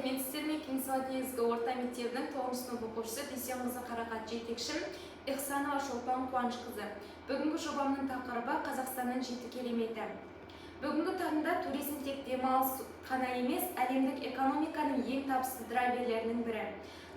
сәлеметсіздер ме? Кеңсуат негізгі орта мектебінің 9 сынып оқушысы Дүйсенқызы Қарақат жетекшім Ихсанова Шолпан Қуанышқызы. Бүгінгі жобамның тақырыбы Қазақстанның 7 кереметі. Бүгінгі таңда туризм тек демалыс қана емес, әлемдік экономиканың ең табысты драйверлерінің бірі.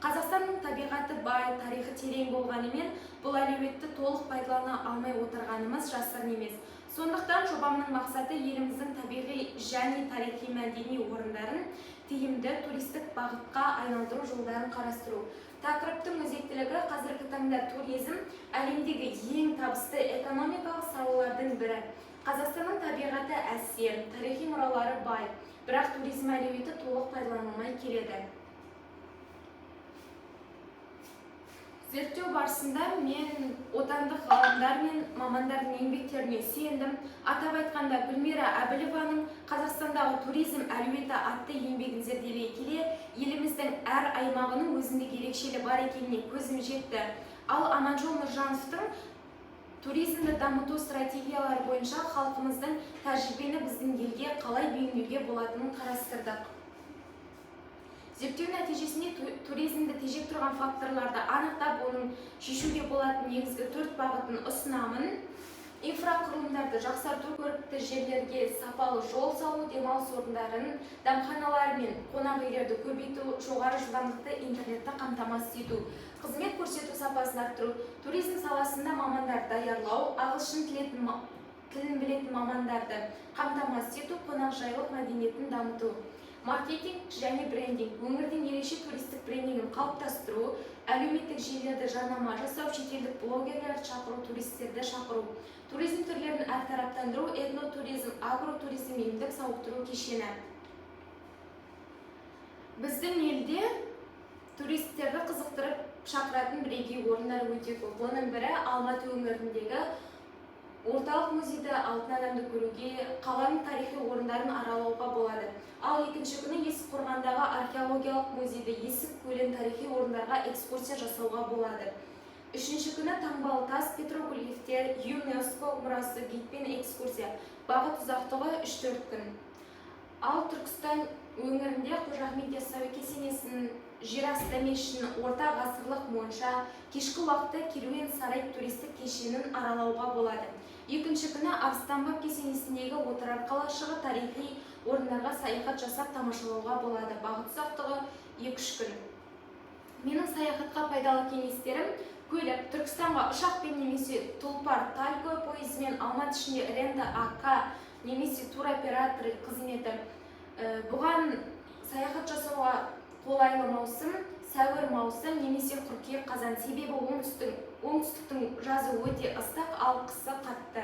Қазақстанның табиғаты бай, тарихы терең болғанымен, бұл әлеуетті толық пайдалана алмай отырғанымыз жасырын емес. Сондықтан жобамның мақсаты еліміздің табиғи және тарихи мәдени орындарын тиімді туристік бағытқа айналдыру жолдарын қарастыру. Тақырыптың өзектілігі қазіргі таңда туризм әлемдегі ең табысты экономикалық салалардың бірі. Қазақстанның табиғаты әсем, тарихи мұралары бай, бірақ туризм әлеуеті толық пайдаланылмай келеді. Зерттеу барысында мен отандық ғалымдар мен мамандардың еңбектеріне сүйендім. Атап айтқанда Гүлмира Әбілованың Қазақстандағы туризм әлеуеті атты еңбегін зерделей келе, еліміздің әр аймағының өзіндік ерекшелігі бар екеніне көзім жетті. Ал Аманжол Нұржановтың туризмді дамыту стратегиялары бойынша халқымыздың тәжірибені біздің елге қалай бейімдеуге болатынын қарастырдық. Зерттеу нәтижесінде туризмді тежеп тұрған факторларды анықтап, оның шешуге болатын негізгі 4 бағытын ұсынамын. Инфрақұрылымдарды жақсарту, көрікті жерлерге сапалы жол салу, демалыс орындарын, дәмханалар мен қонақ үйлерді көбейту, жоғары жылдамдықты интернетті қамтамасыз ету, қызмет көрсету сапасын арттыру, туризм саласында мамандар даярлау, ағылшын тілін білетін мамандарды қамтамасыз ету, қонақжайлық мәдениетін дамыту. Маркетинг және брендинг, өңірдің ерекше туристік брендингін қалыптастыру, әлеуметтік желілерде жарнама жасау, шетелдік блогерлерді шақыру, туристерді шақыру, туризм түрлерін әртараптандыру, этнотуризм, агротуризм, емдік сауықтыру кешені. Біздің елде туристерді қызықтырып шақыратын бірегей орындар өте көп. Оның бірі Алматы өңіріндегі орталық музейді, алтын адамды көруге, қаланың тарихи орындарын аралауға болады. Ал екінші күні Есік Қорғандағы археологиялық музейді, Есік көлін тарихи орындарға экскурсия жасауға болады. Үшінші күні Таңбалы тас, петроглифтер, ЮНЕСКО мұрасы гидпен экскурсия. Бағыт ұзақтығы 3-4 күн. Ал Түркістан өңірінде Қожа Ахмет Яссауи кесенесінің, жерасты мешітінің, орта ғасырлық монша, кешкі уақытта керуен сарай туристік кешенін аралауға болады. Екінші күні Арыстанбаб кесенесіндегі отырар қалашығы тарихи орындарға саяхат жасап тамашалауға болады. Бағыт ұзақтығы 2-3 күн. Менің саяхатқа пайдалы кеңестерім: көлік, Түркістанға ұшақпен немесе тұлпар тальго пойызымен, Алматы ішінде рента АК немесе туроператор қызметі. Бұған саяхат жасауға қолайлы маусым сәуір маусым немесе қыркүйек қазан, себебі оңтүстіктің жазы өте ыстық, ал қысы қатты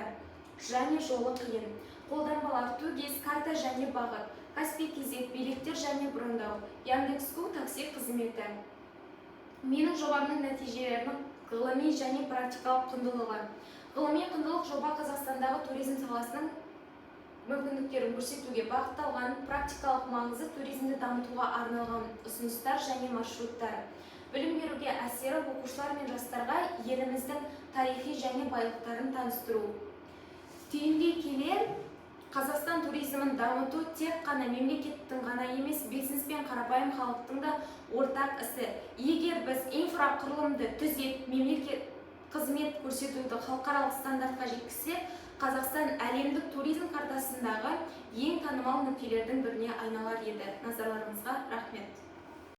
және жолы қиын. Қолданбалар: Тугез, карта және бағыт, Каспий кезек, билеттер және брондау, Яндекс.Го такси қызметі. Менің жобамның нәтижелерінің ғылыми және практикалық құндылығы. Ғылыми құндылық: жоба Қазақстандағы туризм саласының мүмкіндіктерін көрсетуге бағытталған, практикалық маңызы: туризмді дамытуға арналған ұсыныстар және маршруттар. Білім беруге әсері: оқушылар мен жастарға еліміздің тарихи және байлықтарын таныстыру. Түйіндей келе, Қазақстан туризмін дамыту тек қана мемлекеттің ғана емес, бизнес пен қарапайым халықтың да ортақ ісі. Егер біз инфрақұрылымды түзеп, мемлекет қызмет көрсетуді халықаралық стандартқа жеткізсек, Қазақстан әлемдік туризм картасындағы ең танымал нүктелердің біріне айналар еді. Назарларыңызға